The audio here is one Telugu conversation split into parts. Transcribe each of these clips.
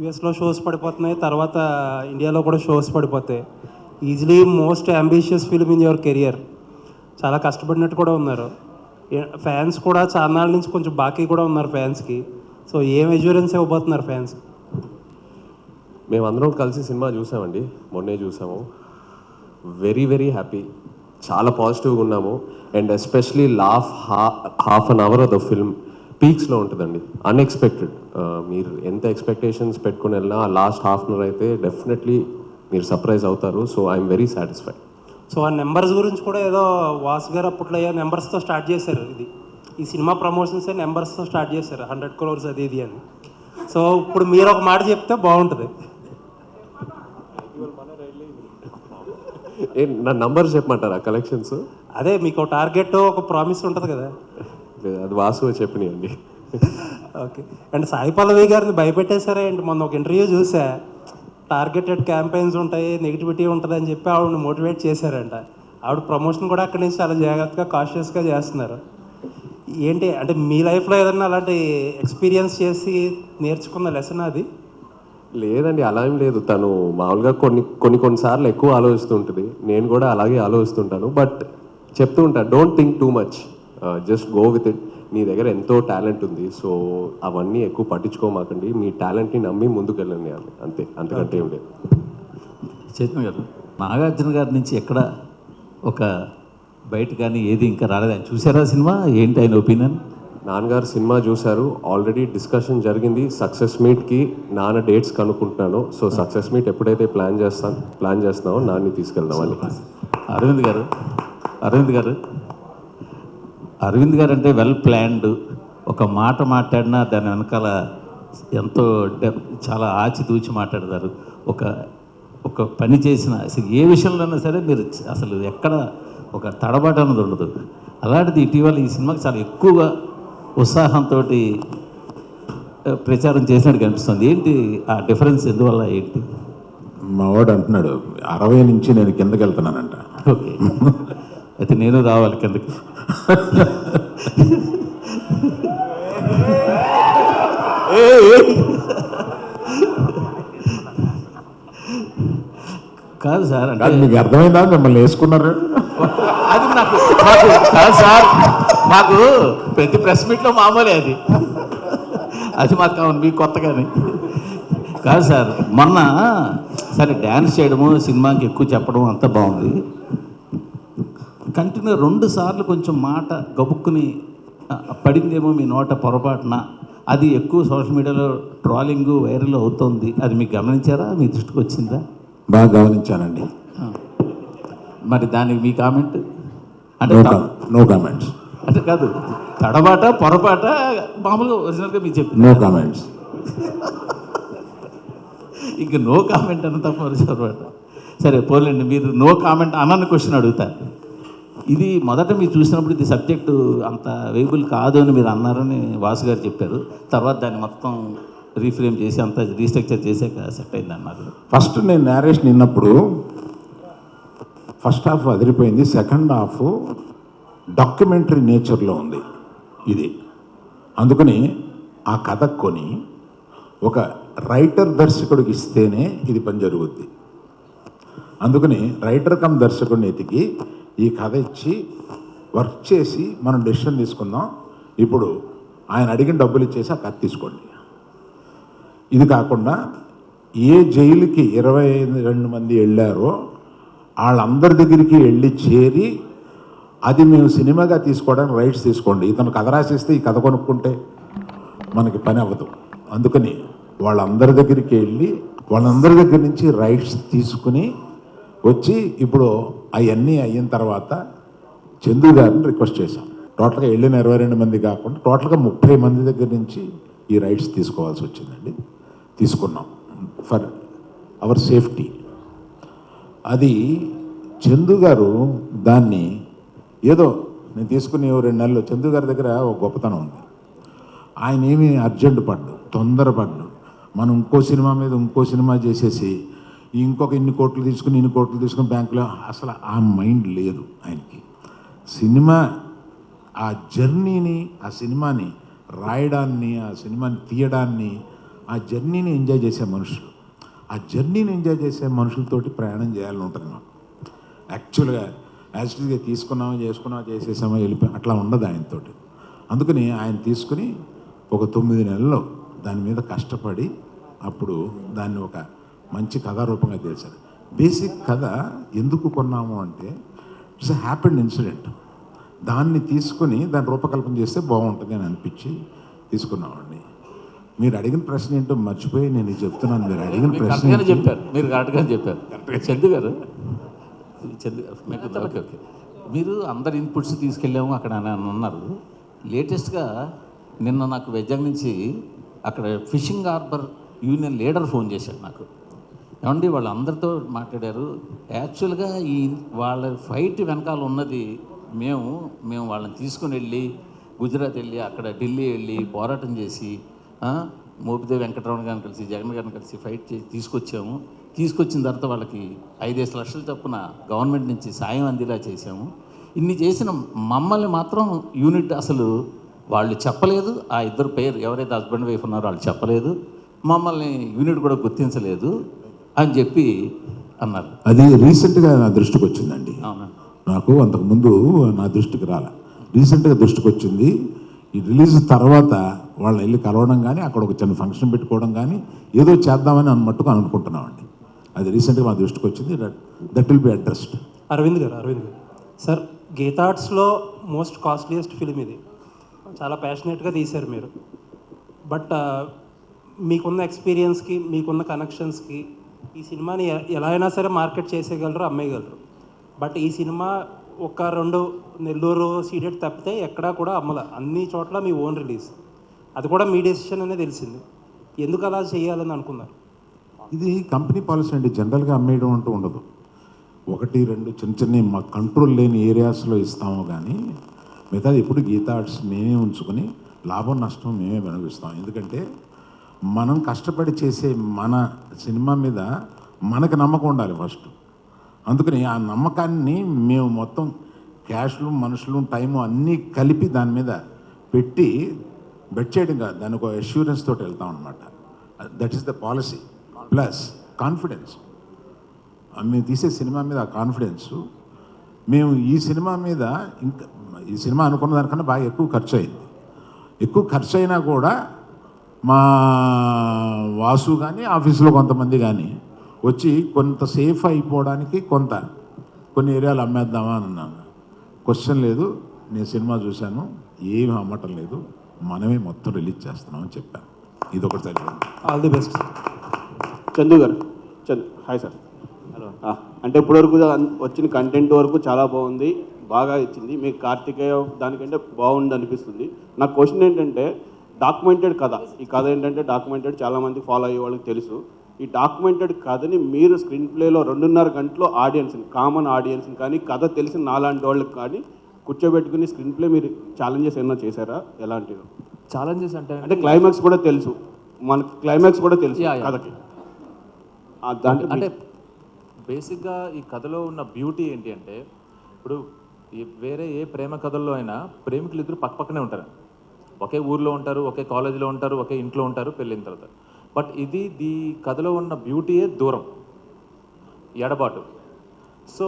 యూఎస్లో షోస్ పడిపోతున్నాయి, తర్వాత ఇండియాలో కూడా షోస్ పడిపోతాయి. Easily most ambitious film in your career. చాలా కష్టపడినట్టు కూడా ఉన్నారు. ఫ్యాన్స్ కూడా చాలా నాళ్ళ నుంచి కొంచెం బాకీ కూడా ఉన్నారు ఫ్యాన్స్కి. సో ఏం ఎష్యూరెన్స్ ఇవ్వబోతున్నారు ఫ్యాన్స్? మేమందరం కలిసి సినిమా చూసామండి, మొన్నే చూసాము. వెరీ వెరీ హ్యాపీ, చాలా పాజిటివ్గా ఉన్నాము. And especially half an hour of the film పీక్స్లో ఉంటుందండి. అన్ఎక్స్పెక్టెడ్. మీరు ఎంత ఎక్స్పెక్టేషన్స్ పెట్టుకుని వెళ్ళినా ఆ లాస్ట్ హాఫ్ అన్ అవర్ అయితే డెఫినెట్లీ మీరు సర్ప్రైజ్ అవుతారు. So I'm very satisfied. So ఆ నెంబర్స్ గురించి కూడా ఏదో వాసు గారు అప్పట్లో నెంబర్స్తో స్టార్ట్ చేశారు. ఈ సినిమా ప్రమోషన్స్ నెంబర్స్తో స్టార్ట్ చేశారు, 100 crores అది ఇది అని. సో ఇప్పుడు మీరు ఒక మాట చెప్తే బాగుంటుంది. నా నంబర్స్ చెప్పమంటారా కలెక్షన్స్? అదే మీకు టార్గెట్, ఒక ప్రామిస్ ఉంటుంది కదా. అది వాసు చెప్పినాయండి. ఓకే. అండ్ సాయి పల్లవి గారిని భయపెట్టేశారా అండి? మొన్న ఒక ఇంటర్వ్యూ చూసా, టార్గెటెడ్ క్యాంపెయిన్స్ ఉంటాయి, నెగిటివిటీ ఉంటుంది అని చెప్పి ఆవిడని మోటివేట్ చేశారంట. ఆవిడ ప్రమోషన్ కూడా అక్కడి నుంచి చాలా జాగ్రత్తగా కాషియస్గా చేస్తున్నారు. ఏంటి అంటే మీ లైఫ్లో ఏదన్నా అలాంటి ఎక్స్పీరియన్స్ చేసి నేర్చుకున్న లెసన్ అది? లేదండి, అలా ఏం లేదు. తను మామూలుగా కొన్నిసార్లు ఎక్కువ ఆలోచిస్తుంటుంది. నేను కూడా అలాగే ఆలోచిస్తుంటాను. బట్ చెప్తూ ఉంటాను, don't think too much, just go with it. నీ దగ్గర ఎంతో టాలెంట్ ఉంది, సో అవన్నీ ఎక్కువ పట్టించుకోమాకండి. మీ టాలెంట్ని నమ్మి ముందుకు వెళ్ళండి, అంతే, అంతకంటే ఏం లేదు. చైతన్య గారు, నాగార్జున గారి నుంచి ఎక్కడ ఒక బయట కానీ ఏది ఇంకా రాలేదు. ఆయన చూసారా సినిమా? ఏంటి ఆయన ఒపీనియన్? నాన్నగారు సినిమా చూశారు, ఆల్రెడీ డిస్కషన్ జరిగింది. సక్సెస్ మీట్కి నాన్న డేట్స్ కనుక్కుంటున్నాను. సో సక్సెస్ మీట్ ఎప్పుడైతే ప్లాన్ చేస్తున్నామో నాన్ని తీసుకెళ్దామని. అరవింద్ గారు అంటే వెల్ ప్లాన్డ్. ఒక మాట మాట్లాడినా దాని వెనకాల ఎంతో చాలా ఆచితూచి మాట్లాడతారు. ఒక పని చేసిన అసలు ఏ విషయంలోనైనా సరే మీరు అసలు ఎక్కడ ఒక తడబాటు అన్నది ఉండదు. అలాంటిది ఇటీవల ఈ సినిమాకి చాలా ఎక్కువగా ఉత్సాహంతో ప్రచారం చేసినట్టు కనిపిస్తుంది. ఏంటి ఆ డిఫరెన్స్? ఎందువల్ల ఏంటి? మా వాడు అంటున్నాడు 60 నుంచి నేను కిందకి వెళ్తున్నానంట. ఓకే, అయితే నేను రావాలి కిందకి. కాదు సార్, అంటే మీకు అర్థమైందా మిమ్మల్ని వేసుకున్నారు? అది నాకు కాదు సార్, మాకు ప్రతి ప్రెస్ మీట్లో మామూలే అది మాకు మీకు కొత్తగానే కాదు సార్. మొన్న సరే డ్యాన్స్ చేయడము, సినిమాకి ఎక్కువ చెప్పడం అంతా బాగుంది. కంటిన్యూ 2 సార్లు కొంచెం మాట గబుక్కుని పడిందేమో మీ నోట పొరపాటున, అది ఎక్కువ సోషల్ మీడియాలో ట్రాలింగ్ వైరల్ అవుతుంది. అది మీకు గమనించారా? మీ దృష్టికి వచ్చిందా? బాగా గమనించానండి. మరి దానికి మీ కామెంట్? అంటే నో కామెంట్స్. అంటే కాదు, తడబాట పొరపాట మామూలుగా ఒరిజినల్గా మీకు చెప్పి నో కామెంట్స్. ఇంక నో కామెంట్ అన్న తప్ప పొరపాట. సరే పోలేండి, మీరు నో కామెంట్ అన్న క్వశ్చన్ అడుగుతా. ఇది మొదట మీరు చూసినప్పుడు ఇది సబ్జెక్టు అంత వేయబుల్ కాదు అని మీరు అన్నారని వాసు గారు చెప్పారు. తర్వాత దాన్ని మొత్తం రీఫ్రేమ్ చేసి అంతా రీస్ట్రక్చర్ చేసాక సెట్ అయింది అన్నారు. ఫస్ట్ నేను నేరేషన్ విన్నప్పుడు ఫస్ట్ హాఫ్ అదిరిపోయింది, సెకండ్ హాఫ్ డాక్యుమెంటరీ నేచర్లో ఉంది ఇది. అందుకని ఆ కథ కొని ఒక రైటర్ దర్శకుడికి ఇస్తేనే ఇది పని జరుగుద్ది. అందుకని రైటర్ కమ్ దర్శకుడిని ఎతికి ఈ కథ ఇచ్చి వర్క్ చేసి మనం డెసిషన్ తీసుకుందాం. ఇప్పుడు ఆయన అడిగిన డబ్బులు ఇచ్చేసి ఆ కథ తీసుకోండి. ఇది కాకుండా ఏ జైలుకి 22 మంది వెళ్ళారో వాళ్ళందరి దగ్గరికి వెళ్ళి చేరి అది మేము సినిమాగా తీసుకోవడానికి రైట్స్ తీసుకోండి. ఇతను కథ రాసిస్తే ఈ కథ కొనుక్కుంటే మనకి పని అవ్వదు. అందుకని వాళ్ళందరి దగ్గరికి వెళ్ళి వాళ్ళందరి దగ్గర నుంచి రైట్స్ తీసుకుని వచ్చి ఇప్పుడు అవన్నీ అయిన తర్వాత చందు గారిని రిక్వెస్ట్ చేశాం. టోటల్గా వెళ్ళిన 22 మంది కాకుండా టోటల్గా 30 మంది దగ్గర నుంచి ఈ రైట్స్ తీసుకోవాల్సి వచ్చిందండి. తీసుకున్నాం ఫర్ అవర్ సేఫ్టీ. అది చందు గారు దాన్ని ఏదో నేను తీసుకుని 2 నెలలు చందు గారి దగ్గర ఒక గొప్పతనం ఉంది. ఆయన ఏమీ అర్జెంట్ తొందరపడ్డు. మనం ఇంకో సినిమా మీద ఇంకో సినిమా చేసేసి ఇంకొక ఇన్ని కోట్లు తీసుకుని బ్యాంకులో అసలు ఆ మైండ్ లేదు ఆయనకి. సినిమా ఆ జర్నీని, ఆ సినిమాని రాయడాన్ని, ఆ సినిమాని తీయడాన్ని ఆ జర్నీని ఎంజాయ్ చేసే మనుషులు, ఆ జర్నీని ఎంజాయ్ చేసే మనుషులతోటి ప్రయాణం చేయాలని ఉంటుంది మాకు. యాక్చువల్గా యాజిటీగా తీసుకున్నామో చేసుకున్నామో చేసేసామో వెళ్ళిపోయి అట్లా ఉండదు ఆయనతోటి. అందుకని ఆయన తీసుకుని ఒక 9 నెలల్లో దాని మీద కష్టపడి అప్పుడు దాన్ని ఒక మంచి కథారూపంగా తెలిసారు. బేసిక్ కథ ఎందుకు కొన్నాము అంటే ఇట్స్ ఎ హ్యాపెండ్ ఇన్సిడెంట్. దాన్ని తీసుకొని దాన్ని రూపకల్పన చేస్తే బాగుంటుంది అని అనిపించి తీసుకున్నామండి. మీరు అడిగిన ప్రశ్న ఏంటో మర్చిపోయి నేను ఇది చెప్తున్నాను. మీరు అడిగిన ప్రశ్న కరెక్ట్గానే చెప్పారు, మీరు కరెక్ట్గానే చెప్పారు. చందు గారు, మీకు ఓకే ఓకే, మీరు అందరి ఇన్పుట్స్ తీసుకెళ్ళాము అక్కడ అని అన్నారు. లేటెస్ట్గా నిన్న నాకు వైజాగ్ నుంచి అక్కడ fishing harbour union leader phone చేశాడు నాకు. ఏమండి వాళ్ళందరితో మాట్లాడారు, యాక్చువల్గా ఈ వాళ్ళ ఫైట్ వెనకాల ఉన్నది మేము వాళ్ళని తీసుకుని వెళ్ళి గుజరాత్ వెళ్ళి అక్కడ ఢిల్లీ వెళ్ళి పోరాటం చేసి మోపిదేవి వెంకటరమణ గారిని కలిసి జగన్ గారిని కలిసి ఫైట్ చేసి తీసుకొచ్చిన తర్వాత వాళ్ళకి 5-5 లక్షల చొప్పున గవర్నమెంట్ నుంచి సాయం అందేలా చేశాము. ఇన్ని చేసిన మమ్మల్ని మాత్రం యూనిట్ అసలు వాళ్ళు చెప్పలేదు. ఆ ఇద్దరు పేరు ఎవరైతే హస్బెండ్ వైఫ్ ఉన్నారో వాళ్ళు చెప్పలేదు, మమ్మల్ని యూనిట్ కూడా గుర్తించలేదు అని చెప్పి అన్నారు. అది రీసెంట్గా నా దృష్టికి వచ్చిందండి. అవునా? నాకు అంతకుముందు నా దృష్టికి రాలే, రీసెంట్గా దృష్టికి వచ్చింది. ఈ రిలీజ్ తర్వాత వాళ్ళని వెళ్ళి కలవడం కానీ అక్కడ ఒక చిన్న ఫంక్షన్ పెట్టుకోవడం కానీ ఏదో చేద్దామని మట్టుకు అనుకుంటున్నామండి. అది రీసెంట్గా మా దృష్టికి వచ్చింది. That will be addressed. Aravind గారు సార్, గీతార్ట్స్లో మోస్ట్ కాస్ట్లీయెస్ట్ ఫిలిం ఇది. చాలా ప్యాషనేట్గా తీశారు మీరు. బట్ మీకున్న ఎక్స్పీరియన్స్కి మీకున్న కనెక్షన్స్కి ఈ సినిమాని ఎలా అయినా సరే మార్కెట్ చేసేయగలరు, అమ్మేయగలరు. బట్ ఈ సినిమా 1-2 నెల్లూరు సీడెడ్ తప్పితే ఎక్కడా కూడా అమ్మల, అన్ని చోట్ల మీ ఓన్ రిలీజ్. అది కూడా మీ డెసిషన్ అనే తెలిసింది. ఎందుకు అలా చేయాలని అనుకున్నారు? ఇది కంపెనీ పాలసీ అండి. జనరల్గా అమ్మేయడం అంటూ ఉండదు. 1-2 చిన్న మా కంట్రోల్ లేని ఏరియాస్లో ఇస్తాము కానీ మిగతాది ఎప్పుడు గీతా ఆర్ట్స్ మేమే ఉంచుకొని లాభం నష్టం మేమే అనుభవిస్తాం. ఎందుకంటే మనం కష్టపడి చేసే మన సినిమా మీద మనకు నమ్మకం ఉండాలి ఫస్ట్. అందుకని ఆ నమ్మకాన్ని మేము మొత్తం క్యాష్లు మనుషులు టైము అన్నీ కలిపి దాని మీద పెట్టి బెట్ చేయడం కాదు, దానికి ఒక అష్యూరెన్స్ తోటి వెళ్తాం అనమాట. That is the policy. Plus confidence. మేము తీసే సినిమా మీద ఆ కాన్ఫిడెన్సు, మేము ఈ సినిమా మీద ఇంకా ఈ సినిమా అనుకున్న దానికన్నా బాగా ఎక్కువ ఖర్చు అయింది. ఎక్కువ ఖర్చు అయినా కూడా మా వాసు కానీ ఆఫీసులో కొంతమంది కానీ వచ్చి కొంత సేఫ్ అయిపోవడానికి కొన్ని ఏరియాలు అమ్మేద్దామా అని అన్నాను. క్వశ్చన్ లేదు, నేను సినిమా చూశాను, ఏమి అమ్మటం లేదు, మనమే మొత్తం రిలీజ్ చేస్తున్నామని చెప్పాను. ఇది ఒకటి సరిపోయింది. All the best. చందు గారు, హాయ్ సార్. హలో. అంటే ఇప్పటివరకు వచ్చిన కంటెంట్ వరకు చాలా బాగుంది, బాగా ఇచ్చింది. మీకు కార్తికేయ దానికంటే బాగుంది అనిపిస్తుంది. నా క్వశ్చన్ ఏంటంటే, డాక్యుమెంటెడ్ కథ, ఈ కథ ఏంటంటే డాక్యుమెంటెడ్, చాలామంది ఫాలో అయ్యే వాళ్ళకి తెలుసు. ఈ డాక్యుమెంటెడ్ కథని మీరు స్క్రీన్ ప్లేలో 2.5 గంటలో ఆడియన్స్ని, కామన్ ఆడియన్స్ని కానీ కథ తెలిసిన నాలాంటి వాళ్ళకి కానీ కూర్చోబెట్టుకుని స్క్రీన్ ప్లే మీరు ఛాలెంజెస్ ఏమైనా చేశారా? ఎలాంటివి ఛాలెంజెస్ అంటే క్లైమాక్స్ కూడా తెలుసు, మనకు క్లైమాక్స్ కూడా తెలుసు కథకి. దాంట్లో అంటే బేసిక్గా ఈ కథలో ఉన్న బ్యూటీ ఏంటి అంటే, ఇప్పుడు వేరే ఏ ప్రేమ కథల్లో అయినా ప్రేమికులు ఇద్దరు పక్కపక్కనే ఉంటారు, ఒకే ఊర్లో ఉంటారు, ఒకే కాలేజీలో ఉంటారు, ఒకే ఇంట్లో ఉంటారు పెళ్ళిన తర్వాత. బట్ ఈ కథలో ఉన్న బ్యూటీయే దూరం, ఎడబాటు. సో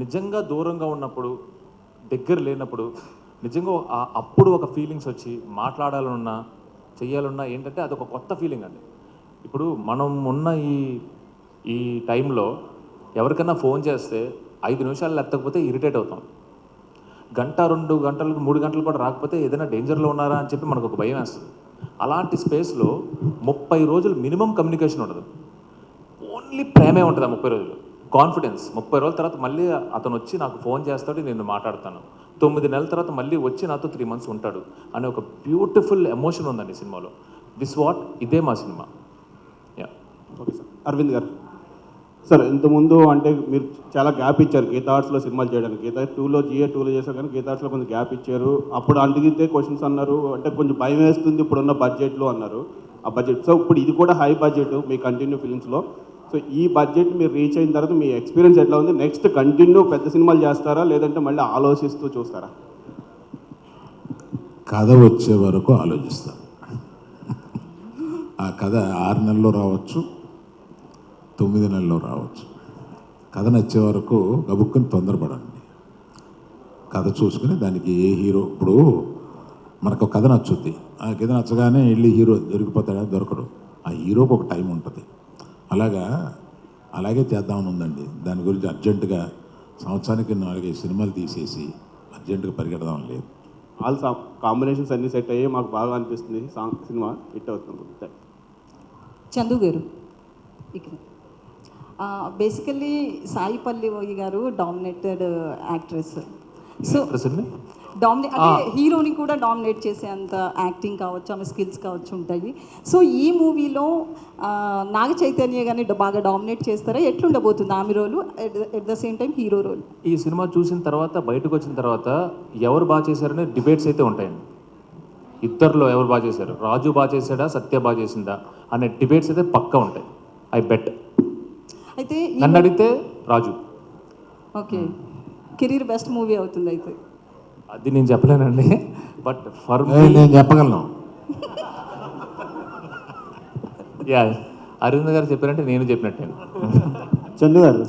నిజంగా దూరంగా ఉన్నప్పుడు, దగ్గర లేనప్పుడు నిజంగా అప్పుడు ఒక ఫీలింగ్స్ వచ్చి మాట్లాడాలన్నా చెయ్యాలన్నా ఏంటంటే అదొక కొత్త ఫీలింగ్ అండి. ఇప్పుడు మనం ఉన్న ఈ టైంలో ఎవరికైనా ఫోన్ చేస్తే 5 నిమిషాలు ఎత్తకపోతే ఇరిటేట్ అవుతాం. 1-2 గంటలకు 3 గంటలు కూడా రాకపోతే ఏదైనా డేంజర్లో ఉన్నారా అని చెప్పి మనకు ఒక భయం వేస్తుంది. అలాంటి స్పేస్లో 30 రోజులు మినిమం కమ్యూనికేషన్ ఉండదు, ఓన్లీ ప్రేమే ఉంటుంది ఆ 30 రోజులు. కాన్ఫిడెన్స్. 30 రోజుల తర్వాత మళ్ళీ అతను వచ్చి నాకు ఫోన్ చేస్తాడు, నేను మాట్లాడతాను. 9 నెలల తర్వాత మళ్ళీ వచ్చి నాతో 3 months ఉంటాడు అనే ఒక బ్యూటిఫుల్ ఎమోషన్ ఉందండి సినిమాలో. ఇదే మా సినిమా. యా. Okay sir. అరవింద్ గారు సార్, ఇంతకుముందు అంటే మీరు చాలా గ్యాప్ ఇచ్చారు గీతా ఆర్ట్స్లో సినిమాలు చేయడానికి. గీతా 2లో చేశారు కానీ గీతా ఆర్ట్స్లో కొంచెం గ్యాప్ ఇచ్చారు. అప్పుడు అడిగితే క్వశ్చన్స్ అన్నారు, అంటే కొంచెం భయం వేస్తుంది ఇప్పుడున్న బడ్జెట్లో అన్నారు. ఆ బడ్జెట్, సో ఇప్పుడు ఇది కూడా హై బడ్జెట్ మీ కంటిన్యూ ఫిలిమ్స్లో. సో ఈ బడ్జెట్ మీరు రీచ్ అయిన తర్వాత మీ ఎక్స్పీరియన్స్ ఎట్లా ఉంది? నెక్స్ట్ కంటిన్యూ పెద్ద సినిమాలు చేస్తారా, లేదంటే మళ్ళీ ఆలోచిస్తూ చూస్తారా? కథ వచ్చే వరకు ఆలోచిస్తాను. ఆ కథ 6 నెలల్లో రావచ్చు, 9 నెలల్లో రావచ్చు. కథ నచ్చే వరకు గబుక్కుని తొందరపడండి. కథ చూసుకుని దానికి ఏ హీరో, ఇప్పుడు మనకు ఒక కథ నచ్చుద్ది, ఆ కథ నచ్చగానే వెళ్ళి హీరో దొరికిపోతాడా, దొరకడు. ఆ హీరోకి ఒక టైం ఉంటుంది. అలాగే చేద్దామని ఉందండి. దాని గురించి అర్జెంటుగా సంవత్సరానికి 4-5 సినిమాలు తీసేసి అర్జెంటుగా పరిగెడదాం లేదు. ఆల్ కాంబినేషన్స్ అన్నీ సెట్ అయ్యి మాకు బాగా అనిపిస్తుంది. సినిమా హిట్ అవుతుంది. చందు గారు ఇక్కడ బేసికల్లీ సాయి పల్లవి గారు డామినేటెడ్ యాక్ట్రెస్. సో డామినేట్ అంటే హీరోని కూడా డామినేట్ చేసేంత యాక్టింగ్ కావచ్చు, ఆమె స్కిల్స్ కావచ్చు ఉంటాయి. సో ఈ మూవీలో నాగ చైతన్య గారిని బాగా డామినేట్ చేస్తారా? ఎట్లుండబోతుంది ఆమె role, at the same time hero role? ఈ సినిమా చూసిన తర్వాత, బయటకు వచ్చిన తర్వాత ఎవరు బాగా చేశారనే డిబేట్స్ అయితే ఉంటాయండి. ఇద్దరిలో ఎవరు బాగా చేశారు, రాజు బాగా చేశాడా, సత్య బాగా చేసిందా అనే డిబేట్స్ అయితే పక్కా ఉంటాయి. I bet. అయితే నన్ను అడిగితే Raju. Okay, career best movie అవుతుంది అయితే. అది నేను చెప్పలేనండి, బట్ ఫర్ నేను చెప్పగలను. యా, అరవింద్ గారు చెప్పారంటే నేను చెప్పినట్టే. చందు గారు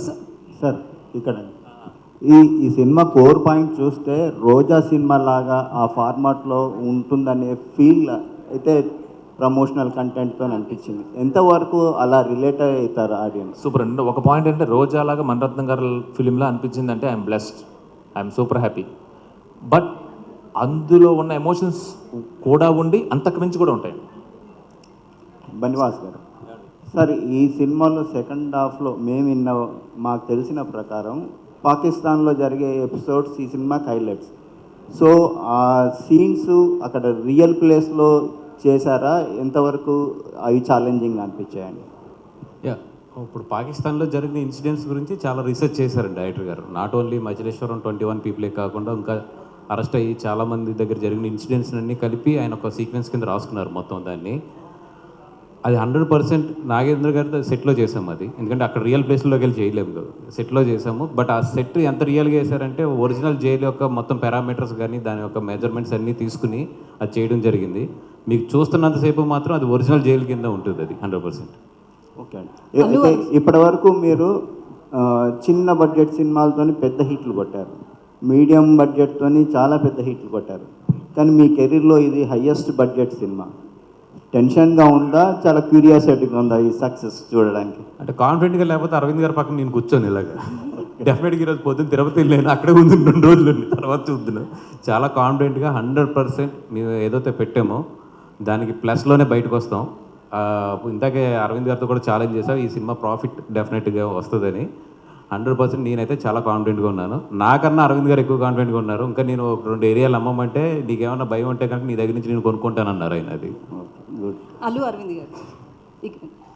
సార్, ఇక్కడ ఈ సినిమా కోర్ పాయింట్ చూస్తే రోజా సినిమా లాగా ఆ ఫార్మాట్లో ఉంటుందనే ఫీల్ అయితే ప్రమోషనల్ కంటెంట్తో అనిపించింది. ఎంతవరకు అలా రిలేట్ అవుతారు ఆడియన్స్? సూపర్ అండి. ఒక పాయింట్ అంటే రోజా లాగా మణిరత్నం గారి ఫిలింలో అనిపించింది అంటే I'm blessed, I'm super happy. But అందులో ఉన్న ఎమోషన్స్ కూడా ఉండి అంతకు మించి కూడా ఉంటాయి. బనివాస్ గారు సార్, ఈ సినిమాలో సెకండ్ హాఫ్లో మాకు తెలిసిన ప్రకారం పాకిస్తాన్లో జరిగే ఎపిసోడ్స్ ఈ సినిమాకి హైలైట్స్. సో ఆ సీన్స్ అక్కడ రియల్ ప్లేస్లో చేశారా? ఎంతవరకు అవి ఛాలెంజింగ్ అనిపించాయండి? యా, ఇప్పుడు పాకిస్తాన్లో జరిగిన ఇన్సిడెంట్స్ గురించి చాలా రీసెర్చ్ చేశారండి డైరెక్టర్ గారు. నాట్ ఓన్లీ మచిలేశ్వరం 21 పీపులే కాకుండా ఇంకా అరెస్ట్ అయ్యి చాలామంది దగ్గర జరిగిన ఇన్సిడెంట్స్ అన్నీ కలిపి ఆయన ఒక సీక్వెన్స్ కింద రాసుకున్నారు మొత్తం దాన్ని. అది 100% నాగేంద్ర గారితో సెట్లో చేసాము అది, ఎందుకంటే అక్కడ రియల్ ప్లేస్లోకి వెళ్ళి చేయలేము కదా, సెట్లో చేసాము. బట్ ఆ సెట్ ఎంత రియల్గా వేసారంటే ఒరిజినల్ జైలు యొక్క మొత్తం పారామీటర్స్ కానీ దాని యొక్క మెజర్మెంట్స్ అన్నీ తీసుకుని అది చేయడం జరిగింది. మీకు చూస్తున్నంతసేపు మాత్రం అది ఒరిజినల్ జైలు కింద ఉంటుంది అది 100%. ఓకే అండి. అయితే ఇప్పటి వరకు మీరు చిన్న బడ్జెట్ సినిమాలతో పెద్ద హిట్లు కొట్టారు, మీడియం బడ్జెట్తో చాలా పెద్ద హిట్లు కొట్టారు, కానీ మీ కెరీర్లో ఇది హయ్యెస్ట్ బడ్జెట్ సినిమా. టెన్షన్గా ఉందా, చాలా క్యూరియాసిటీగా ఉందా ఈ సక్సెస్ చూడడానికి? అంటే కాన్ఫిడెంట్గా లేకపోతే అరవింద్ గారి పక్కన నేను కూర్చొని ఇలాగా డెఫినెట్గా ఈరోజు పొద్దున్న తిరుపతి వెళ్ళాను, అక్కడే ఉంది 2 రోజులు తర్వాత చూద్దాను. చాలా కాన్ఫిడెంట్గా 100% మేము ఏదైతే పెట్టామో దానికి ప్లస్లోనే బయటకు వస్తాం. ఇందాకే అరవింద్ గారితో కూడా ఛాలెంజ్ చేసాం, ఈ సినిమా ప్రాఫిట్ డెఫినెట్గా వస్తుందని. 100% నేనైతే చాలా కాన్ఫిడెంట్గా ఉన్నాను. నాకన్నా అరవింద్ గారు ఎక్కువ కాన్ఫిడెంట్గా ఉన్నారు. ఇంకా నేను 2 ఏరియాలు అమ్మమంటే నీకేమన్నా భయం ఉంటే కనుక నీ దగ్గర నుంచి నేను కొనుక్కుంటానన్నారు ఆయన. అది అల్లు అరవింద్ గారు,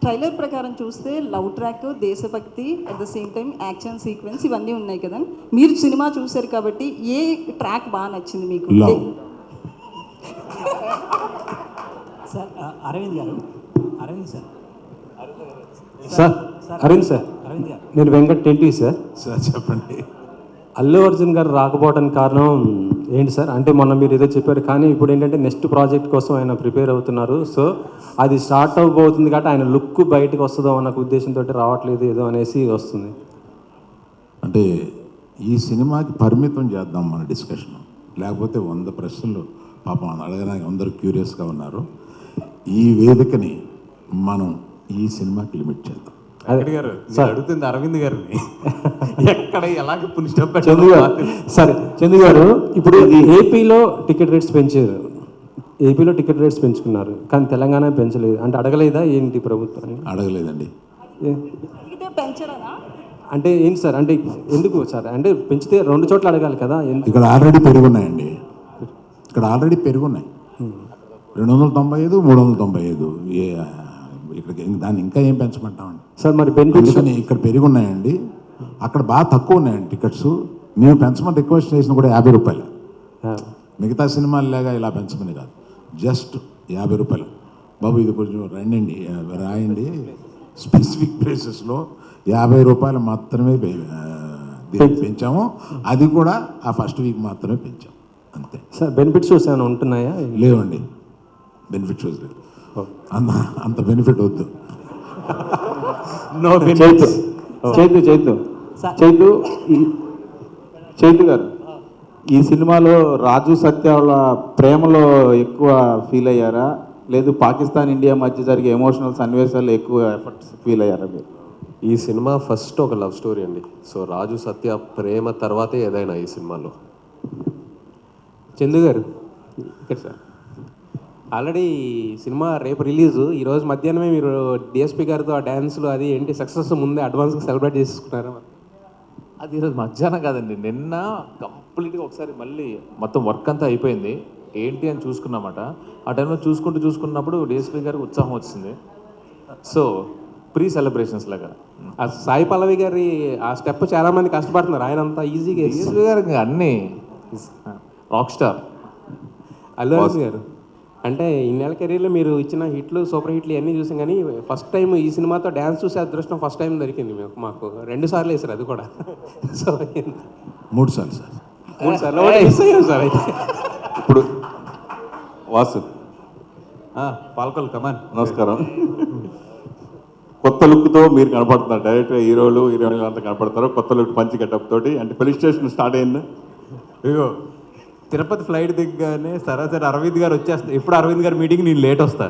ట్రైలర్ ప్రకారం చూస్తే లవ్ ట్రాక్, దేశభక్తి, at the same time action sequence ఇవన్నీ ఉన్నాయి కదా. మీరు సినిమా చూశారు కాబట్టి ఏ ట్రాక్ బాగా నచ్చింది మీకు? సార్ అరవింద్ గారు, అరవింద్ సార్, అరవింద్ సార్, అరవింద్ గారు, నేను వెంకట్ టెంటీ సార్. సార్ చెప్పండి. అల్లు అర్జున్ గారు రాకపోవడానికి కారణం ఏంటి సార్? అంటే మొన్న మీరు ఏదో చెప్పారు, కానీ ఇప్పుడు ఏంటంటే నెక్స్ట్ ప్రాజెక్ట్ కోసం ఆయన ప్రిపేర్ అవుతున్నారు. సో అది స్టార్ట్ అవ్వబోతుంది కాబట్టి ఆయన లుక్ బయటకు వస్తుందో అన్న ఉద్దేశంతో రావట్లేదు ఏదో అనేసి వస్తుంది. అంటే ఈ సినిమాకి పరిమితం చేద్దాం మన డిస్కషన్, లేకపోతే 100 ప్రశ్నలు పాపం అడగడానికి అందరూ క్యూరియస్గా ఉన్నారు. ఈ వేదికని మనం ఈ సినిమాకి లిమిట్ చేద్దాం. అడుగుతుంది అరవింద్ గారిని ఎక్కడ ఎలాగ పునిస్టప్. సరే చందు గారు, ఇప్పుడు ఏపీలో టికెట్ రేట్స్ పెంచారు, ఏపీలో టికెట్ రేట్స్ పెంచుకున్నారు, కానీ తెలంగాణ పెంచలేదు. అంటే అడగలేదా ఏంటి ప్రభుత్వాన్ని? అడగలేదండి. పెంచడనా అంటే ఏంటి సార్? అంటే ఎందుకు సార్? అంటే పెంచితే 2 చోట్ల అడగాలి కదా. ఇక్కడ ఆల్రెడీ పెరుగున్నాయండి, ఇక్కడ ఆల్రెడీ పెరుగున్నాయి. 295, 395. ఇక్కడ దాన్ని ఇంకా ఏం పెంచమంటామండి సార్? మరి బెనిఫిట్స్ ఇక్కడ పెరుగున్నాయండి, అక్కడ బాగా తక్కువ ఉన్నాయండి టికెట్స్. మేము పెంచమని రిక్వెస్ట్ చేసిన కూడా 50 రూపాయలు. మిగతా సినిమాలు లేగా ఇలా పెంచమని కాదు, జస్ట్ 50 రూపాయలు. బాబు ఇది కొంచెం రండి రాయండి, స్పెసిఫిక్ ప్లేసెస్లో 50 రూపాయలు మాత్రమే పెంచాము. అది కూడా ఆ ఫస్ట్ వీక్ మాత్రమే పెంచాము, అంతే సార్. బెనిఫిట్ షోస్ ఏమైనా ఉంటున్నాయా? లేవండి, బెనిఫిట్ షోస్ లేవు. అంత అంత బెనిఫిట్ వద్దు. నో చైతు చైతు చైతు చైతు చైతు గారు, ఈ సినిమాలో రాజు సత్య వాళ్ళ ప్రేమలో ఎక్కువ ఫీల్ అయ్యారా, లేదు పాకిస్తాన్ ఇండియా మధ్య జరిగే ఎమోషనల్ సన్నివేశాలు ఎక్కువ ఎఫర్ట్స్ ఫీల్ అయ్యారా మీరు? ఈ సినిమా ఫస్ట్ ఒక లవ్ స్టోరీ అండి. సో రాజు సత్య ప్రేమ తర్వాతే ఏదైనా ఈ సినిమాలో. చందు గారు ఇక్కడ సార్, ఆల్రెడీ సినిమా రేపు రిలీజు, ఈరోజు మధ్యాహ్నమే మీరు డిఎస్పీ గారితో ఆ డ్యాన్స్లు అది ఏంటి సక్సెస్ ముందే అడ్వాన్స్గా సెలబ్రేట్ చేసుకున్నారా? అది ఈరోజు మధ్యాహ్నం కాదండి, నిన్న కంప్లీట్గా ఒకసారి మళ్ళీ మొత్తం వర్క్ అంతా అయిపోయింది ఏంటి అని చూసుకున్నమాట. ఆ టైంలో చూసుకున్నప్పుడు డిఎస్పీ గారికి ఉత్సాహం వచ్చింది. సో ప్రీ సెలబ్రేషన్స్ లాగా. ఆ సాయి పల్లవి గారి ఆ స్టెప్ చాలా మంది కష్టపడుతున్నారు, ఆయన అంతా ఈజీగా డిఎస్పీ గారికి అన్నీ రాక్ స్టార్. అల్లు అర్జున్ గారు అంటే ఇన్నేళ్ళ కెరీర్లో మీరు ఇచ్చిన హిట్లు సూపర్ హిట్లు ఇవన్నీ చూసాం, కానీ ఫస్ట్ టైం ఈ సినిమాతో డ్యాన్స్ చూసే అదృష్టం ఫస్ట్ టైం దొరికింది మాకు 2 సార్లు వేసారు అది కూడా. సో 3 సార్లు సార్. 3 సార్లు మిస్ అయ్యాం సార్. అయితే ఇప్పుడు వాసు పాల్కొల్ కమాన్. నమస్కారం. కొత్త లుక్తో మీరు కనపడుతున్నారు, డైరెక్ట్గా హీరోయిన్లు అంతా కనపడతారు కొత్త లుక్ పంచి గెటప్ తోటి. అంటే పోలీస్ స్టేషన్ స్టార్ట్ అయింది. ఇగో తిరుపతి ఫ్లైట్ దిగ్గానే సరాసరి అరవింద్ గారు వచ్చేస్తారు. ఎప్పుడు అరవింద్ గారు మీటింగ్ నేను లేట్ వస్తా,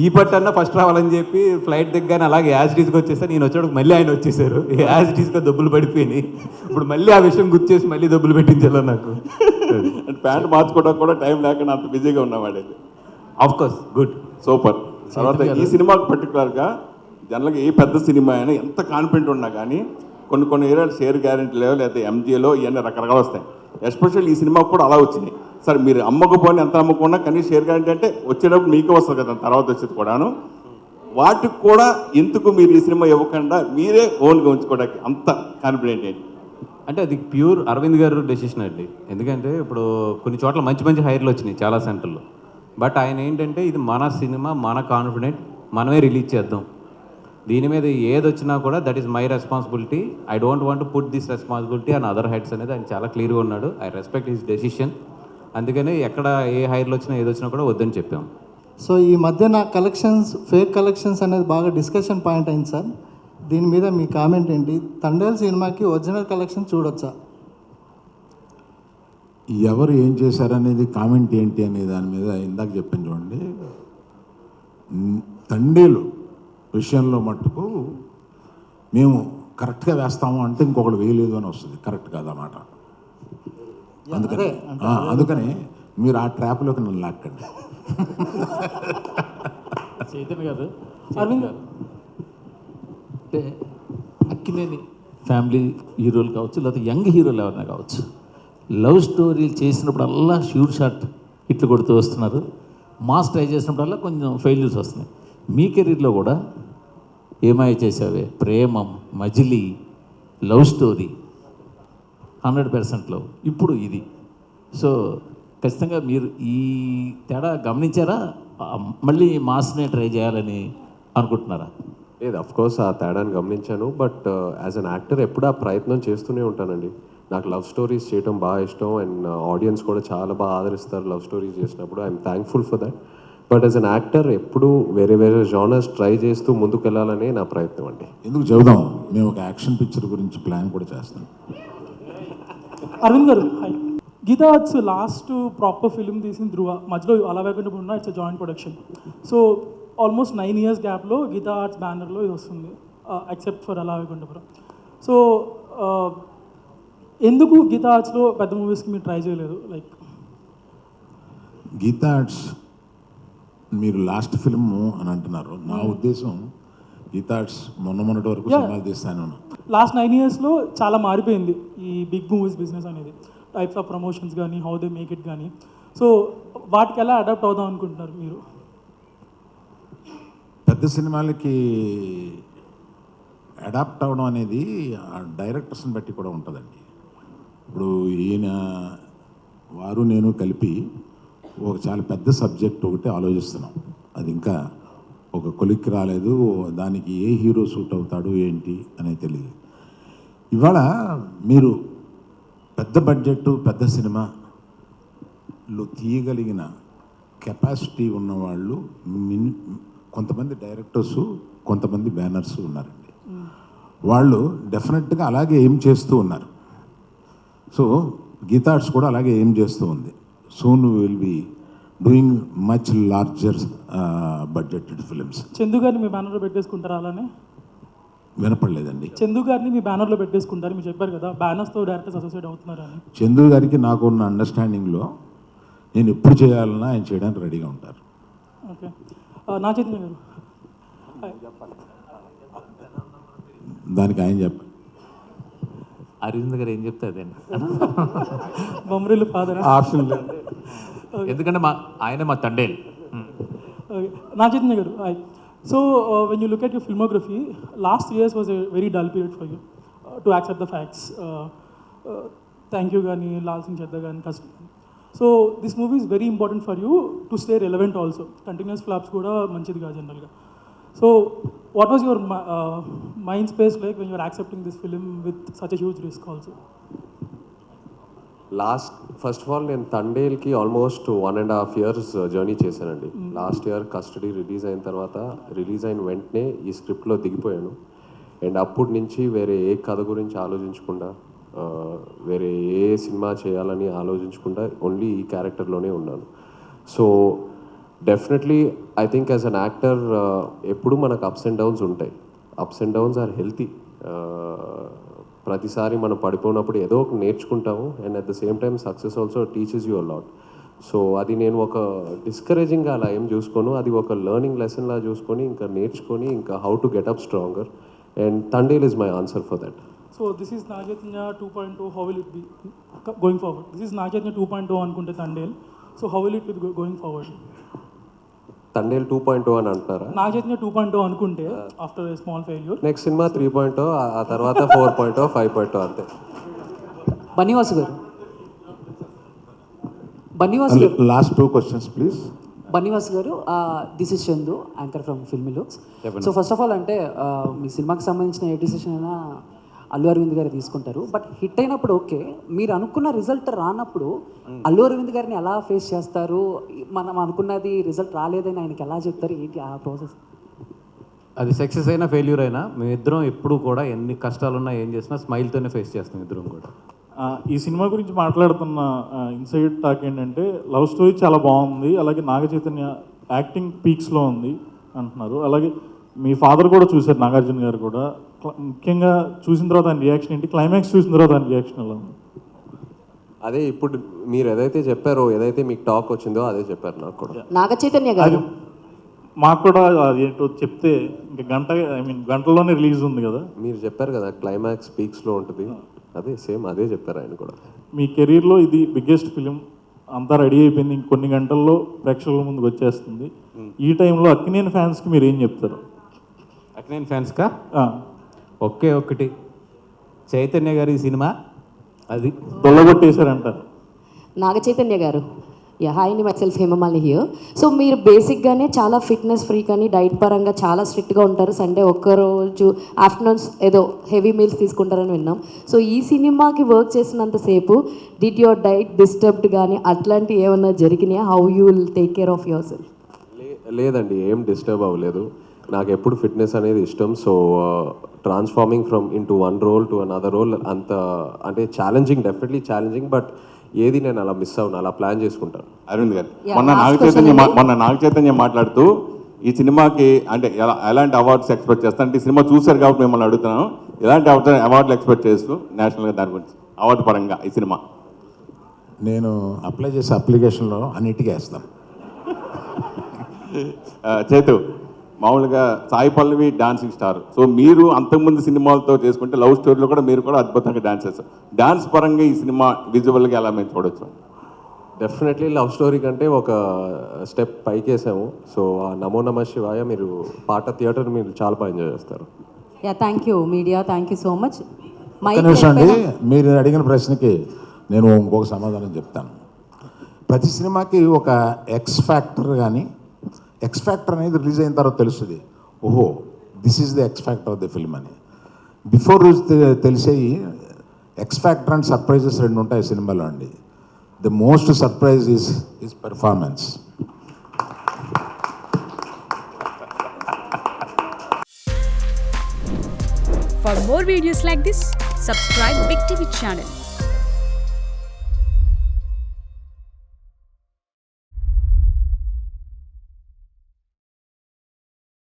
ఈ పట్టన్నా ఫస్ట్ రావాలని చెప్పి ఫ్లైట్ దిగ్గానే అలాగే యాజ్ డీస్కి వచ్చేస్తా. నేను వచ్చేటప్పుడు మళ్ళీ ఆయన వచ్చేసారు, యాజ్ డీస్గా దబ్బులు పడిపోయినాయి. ఇప్పుడు మళ్ళీ ఆ విషయం గుర్తు చేసి మళ్ళీ దబ్బులు పెట్టించాలో నాకు. అంటే ప్యాంట్ మార్చుకోవడానికి కూడా టైం లేకుండా అంత బిజీగా ఉన్నావాడైతే. Of course good, super. తర్వాత ఈ సినిమాకి పర్టికులర్గా జనరల్గా ఏ పెద్ద సినిమా అయినా ఎంత కాన్ఫిడెంట్ ఉన్నా కానీ కొన్ని ఏరియాలు షేర్ గ్యారెంటీ లేవో లేకపోతే ఎంజీలో ఇవన్నీ రకరకాలు వస్తాయి. ఎస్పెషల్ ఈ సినిమాకు కూడా అలా వచ్చినాయి. సరే మీరు అమ్మకపోయినా ఎంత అమ్మకున్నా కనీసం షేర్ గ్యారెంటీ అంటే వచ్చేటప్పుడు మీకే వస్తుంది కదా, తర్వాత వచ్చేది కూడాను. వాటికి కూడా ఎందుకు మీరు ఈ సినిమా ఇవ్వకుండా మీరే ఓన్గా ఉంచుకోవడానికి అంత కాన్ఫిడెంట్ ఏంటి? అంటే అది ప్యూర్ అరవింద్ గారు డెసిషన్ అండి. ఎందుకంటే ఇప్పుడు కొన్ని చోట్ల మంచి మంచి హైర్లు వచ్చినాయి చాలా సెంటర్లో. బట్ ఆయన ఏంటంటే ఇది మన సినిమా, మన కాన్ఫిడెంట్, మనమే రిలీజ్ చేద్దాం, దీని మీద ఏది వచ్చినా కూడా that is my responsibility, I don't want to put this responsibility on other heads అనేది ఆయన చాలా క్లియర్గా ఉన్నాడు. I respect his decision. అందుకని ఎక్కడ ఏ హైర్లు వచ్చినా ఏది వచ్చినా కూడా వద్దని చెప్పాం. సో ఈ మధ్య నా కలెక్షన్స్, ఫేక్ కలెక్షన్స్ అనేది బాగా డిస్కషన్ పాయింట్ అయింది సార్. దీని మీద మీ కామెంట్ ఏంటి? తండేల్ సినిమాకి ఒరిజినల్ కలెక్షన్ చూడొచ్చా? ఎవరు ఏం చేశారనేది కామెంట్ ఏంటి అనే దాని మీద ఇందాక చెప్పాను చూడండి. తండేలు విషయంలో మట్టుకు మేము కరెక్ట్గా వేస్తాము అంటే ఇంకొకటి వేయలేదు అని వస్తుంది, కరెక్ట్ కాదన్నమాట. అందుకని మీరు ఆ ట్రాప్లోకి నన్ను లాక్కండి. చైతన్య గారు, అరవింద్ గారు అంటే అక్కినేని ఫ్యామిలీ హీరోలు కావచ్చు, లేకపోతే యంగ్ హీరోలు ఎవరైనా కావచ్చు, లవ్ స్టోరీలు చేసినప్పుడు అల్లా షూట్ షాట్ హిట్లు కొడుతూ వస్తున్నారు. మాస్ ట్రై చేసినప్పుడల్లా కొంచెం ఫెయిల్యూర్స్ వస్తున్నాయి. మీ కెరీర్లో కూడా ఏమాయ చేసావే, ప్రేమం, మజిలీ, లవ్ స్టోరీ 100%లో ఇప్పుడు ఇది. సో ఖచ్చితంగా మీరు ఈ తేడా గమనించారా? మళ్ళీ మాస్నే ట్రై చేయాలని అనుకుంటున్నారా? లేదు, అఫ్కోర్స్ ఆ తేడాన్ని గమనించాను. బట్ యాజ్ అన్ యాక్టర్ ఎప్పుడు ఆ ప్రయత్నం చేస్తూనే ఉంటానండి. నాకు లవ్ స్టోరీస్ చేయడం బాగా ఇష్టం అండ్ ఆడియన్స్ కూడా చాలా బాగా ఆదరిస్తారు లవ్ స్టోరీస్ చేసినప్పుడు. I'm thankful for that. But as an actor ఎప్పుడు వేరే జానర్స్ ట్రై చేస్తూ ముందుకు వెళ్ళాలనే నా ప్రయత్నం అండి. ఎందుకు చెబుదాం, మేము ఒక యాక్షన్ పిక్చర్ గురించి ప్లాన్ కూడా చేస్తాం. అరవింద్ గారు, hi. Geetha Arts last proper film తీసిన ధృవ, మధ్యలో అలా వేకుండా ఉన్న it's joint production. So almost 9 years గ్యాప్లో గీతా ఆర్ట్స్ బ్యానర్లో ఇది వస్తుంది, ఎక్సెప్ట్ ఫర్ అలా వేకుండాపురం. సో ఎందుకు గీతా ఆర్ట్స్లో పెద్ద మూవీస్కి మీరు ట్రై చేయలేదు? లైక్ గీతా ఆర్ట్స్ మీరు లాస్ట్ ఫిల్మ్ అని అంటున్నారు. నా ఉద్దేశం గీతా ఆర్ట్స్ మొన్నటి వరకు సినిమాలు తీస్తాను. లాస్ట్ 9 yearsలో చాలా మారిపోయింది ఈ బిగ్ మూవీస్ బిజినెస్ అనేది, టైప్స్ ఆఫ్ ప్రమోషన్స్ కానీ, హౌ దే మేక్ ఇట్ కానీ. సో వాటికి ఎలా అడాప్ట్ అవుదాం అనుకుంటున్నారు మీరు? పెద్ద సినిమాలకి అడాప్ట్ అవ్వడం అనేది ఆ డైరెక్టర్స్ని బట్టి కూడా ఉంటుందండి. ఇప్పుడు ఈయన వారు నేను కలిపి ఒక చాలా పెద్ద సబ్జెక్ట్ ఒకటి ఆలోచిస్తున్నాం. అది ఇంకా ఒక కొలిక్కి రాలేదు, దానికి ఏ హీరో సూట్ అవుతాడు ఏంటి అనేది తెలియదు. ఇవాళ మీరు పెద్ద బడ్జెట్ పెద్ద సినిమాలో తీయగలిగిన కెపాసిటీ ఉన్నవాళ్ళు కొంతమంది డైరెక్టర్స్, కొంతమంది బ్యానర్స్ ఉన్నారండి. వాళ్ళు డెఫినెట్గా అలాగే ఏం చేస్తూ ఉన్నారు. సో గీతా ఆర్ట్స్ కూడా అలాగే ఏం చేస్తూ ఉంది. Soon will be doing much larger budgeted films. Chandu గారిని మీ బ్యానర్లో పెట్టేసుకుంటారా? అలానే వినపడలేదండి. చందు గారిని మీ బ్యానర్లో పెట్టేసుకుంటారు, మీరు చెప్పారు కదా బ్యానర్స్తో డైరెక్టర్స్ అసోసియేట్ అవుతున్నారని. చందు గారికి నాకు ఉన్న అండర్స్టాండింగ్లో నేను ఎప్పుడు చేయాలన్నా ఆయన చేయడానికి రెడీగా ఉంటారు. ఓకే. నా చైతన్య గారు దానికి ఆయన చెప్పారు. అరవింద్ గారు ఏం చెప్తే అదేండి బొమ్మరిల్లు ఫాదర్ ఆప్షన్ లేదు, ఎందుకంటే ఆయన మా తండేలు. ఓకే. నా చైతన్య గారు so when you look at your filmography, last years was a very dull period for you to accept the facts. Thank you కానీ, లాల్ సింగ్ చెద్దా కానీ, కష్టం. So this movie is very important for you to stay relevant also. Continues flops కూడా మంచిది కాదు జనరల్గా. So what was your mind space like when you're accepting this film with such a huge risk also? First of all నేను తండేల్కి ఆల్మోస్ట్ 1.5 years జర్నీ చేశానండి. లాస్ట్ ఇయర్ కస్టడీ రిలీజ్ అయిన తర్వాత, రిలీజ్ అయిన వెంటనే ఈ స్క్రిప్ట్లో దిగిపోయాను. అండ్ అప్పటి నుంచి వేరే ఏ కథ గురించి ఆలోచించకుండా, వేరే ఏ సినిమా చేయాలని ఆలోచించకుండా ఓన్లీ ఈ క్యారెక్టర్లోనే ఉన్నాను. So definitely I think as an actor ఎప్పుడు మనకు అప్స్ అండ్ డౌన్స్ ఉంటాయి. Ups and downs are healthy. ప్రతిసారి మనం పడిపోయినప్పుడు ఏదో ఒక నేర్చుకుంటాము. And at the same time success also teaches you a lot. So అది నేను ఒక డిస్కరేజింగ్గా అలా ఏం చూసుకోను, అది ఒక లెర్నింగ్ లెసన్లా చూసుకొని ఇంకా నేర్చుకొని ఇంకా how to get up stronger. And Thandel is my answer for that. So this is నా Chaitanya 2.0. How will it be going forward? This is నా చైతన్య 2.0 అనుకుంటే Thandel. So how will it be going forward? Thandel 2.0 అని అంటారా? నా చైతన్య 2.0 అనుకుంటే after a small failure, next cinema 3.0, ఆ తర్వాత 4.0, 5.0 అంతే. బన్నీవాసు గారు, బన్నీవాసు గారు, లాస్ట్ 2 questions ప్లీజ్. బన్నీవాసు గారు, this is Chandu, anchor from Filmy Looks. So first of all అంటే మీ సినిమాకి సంబంధించిన ఏ డిసిషన్ అయినా అల్లు అరవింద్ గారు తీసుకుంటారు. బట్ హిట్ అయినప్పుడు ఓకే, మీరు అనుకున్న రిజల్ట్ రానప్పుడు అల్లు అరవింద్ గారిని ఎలా ఫేస్ చేస్తారు? మనం అనుకున్నది రిజల్ట్ రాలేదని ఆయనకి ఎలా చెప్తారు? ఏంటి ఆ ప్రాసెస్? అది సక్సెస్ అయినా ఫెయిల్యూర్ అయినా మేమిద్దరం ఎప్పుడు కూడా ఎన్ని కష్టాలున్నా ఏం చేసినా స్మైల్తోనే ఫేస్ చేస్తాం ఇద్దరం కూడా. ఈ సినిమా గురించి మాట్లాడుతున్న ఇన్సైడ్ టాక్ ఏంటంటే లవ్ స్టోరీ చాలా బాగుంది, అలాగే నాగ చైతన్య యాక్టింగ్ పీక్స్లో ఉంది అంటున్నారు. అలాగే మీ ఫాదర్ కూడా చూశారు, నాగార్జున గారు కూడా. ముఖ్యంగా చూసిన తర్వాత ఆయన రియాక్షన్ ఏంటి? క్లైమాక్స్ చూసిన తర్వాత ఆయన రియాక్షన్ ఎలా ఉంది? అదే ఇప్పుడు మీరు ఏదైతే చెప్పారో, ఏదైతే మీకు టాక్ వచ్చిందో అదే చెప్పారు నాకు కూడా. నాగ చైతన్య గారు మాకు కూడా ఏంటో చెప్తే ఇంకా గంటలోనే రిలీజ్ ఉంది కదా. మీరు చెప్పారు కదా క్లైమాక్స్ పీక్స్లో ఉంటుంది, అదే సేమ్ అదే చెప్పారు ఆయన కూడా. మీ కెరీర్లో ఇది బిగ్గెస్ట్ ఫిలిం, అంతా రెడీ అయిపోయింది, ఇంకొన్ని గంటల్లో ప్రేక్షకుల ముందుకు వచ్చేస్తుంది. ఈ టైంలో అక్కినేని ఫ్యాన్స్కి మీరు ఏం చెప్తారు? అక్కినేని ఫ్యాన్స్కా ఒకే ఒక్కటి, చైతన్య గారి సినిమా అది దొల్లగొట్టేశారంటారు. నాగ చైతన్య గారు, హాయ్ అండి, myself Hemamalini here. So మీరు బేసిక్గానే చాలా ఫిట్నెస్ ఫ్రీక్ అని డైట్ పరంగా చాలా స్ట్రిక్ట్గా ఉంటారు. సండే ఒక్కరోజు ఆఫ్టర్నూన్స్ ఏదో హెవీ మీల్స్ తీసుకుంటారని విన్నాం. సో ఈ సినిమాకి వర్క్ చేసినంతసేపు డిడ్ యువర్ డైట్ డిస్టర్బ్డ్ కానీ అట్లాంటివి ఏమన్నా జరిగినాయా? How you will take care of your self? లేదండి, ఏం డిస్టర్బ్ అవ్వలేదు. నాకు ఎప్పుడు ఫిట్నెస్ అనేది ఇష్టం. So transforming from into one role to another role అంత అంటే ఛాలెంజింగ్, డెఫినెట్లీ ఛాలెంజింగ్. బట్ ఏది నేను అలా మిస్ అవును, అలా ప్లాన్ చేసుకుంటాను. అరవింద్ గారు, మొన్న నాగ చైతన్య మాట్లాడుతూ ఈ సినిమాకి అంటే ఎలాంటి అవార్డ్స్ ఎక్స్పెక్ట్ చేస్తాను అంటే, ఈ సినిమా చూశారు కాబట్టి మిమ్మల్ని అడుగుతున్నాను, ఎలాంటి అవార్డులు ఎక్స్పెక్ట్ చేస్తూ నేషనల్గా దాని గురించి అవార్డు పరంగా ఈ సినిమా? నేను అప్లై చేసే అప్లికేషన్లో అన్నిటికీ వేస్తాను. చేతు, మామూలుగా Sai Pallavi dancing star. So మీరు అంతకుముందు సినిమాలతో చేసుకుంటే లవ్ స్టోరీలో కూడా మీరు కూడా అద్భుతంగా డాన్స్ చేస్తారు. డాన్స్ పరంగా ఈ సినిమా విజువల్గా ఎలా మేము చూడొచ్చు? డెఫినెట్లీ లవ్ స్టోరీ కంటే ఒక స్టెప్ పైకి వేసాము. సో ఆ నమో నమ శివాయ మీరు పాట థియేటర్ మీరు చాలా బాగా ఎంజాయ్ చేస్తారు. Thank you media, thank you so much. అండి, మీరు అడిగిన ప్రశ్నకి నేను ఇంకొక సమాధానం చెప్తాను. ప్రతి సినిమాకి ఒక ఎక్స్ ఫ్యాక్టర్ కానీ, ఎక్స్ ఫ్యాక్టర్ అనేది రిలీజ్ అయిన తర్వాత తెలుస్తుంది, ఓహో this is the X factor of the film అని. బిఫోర్ రోజు తెలిసేవి ఎక్స్ ఫ్యాక్టర్ అండ్ సర్ప్రైజెస్ రెండు ఉంటాయి సినిమాలో అండి. The most surprise is performance. For more videos like this, subscribe Big TV channel.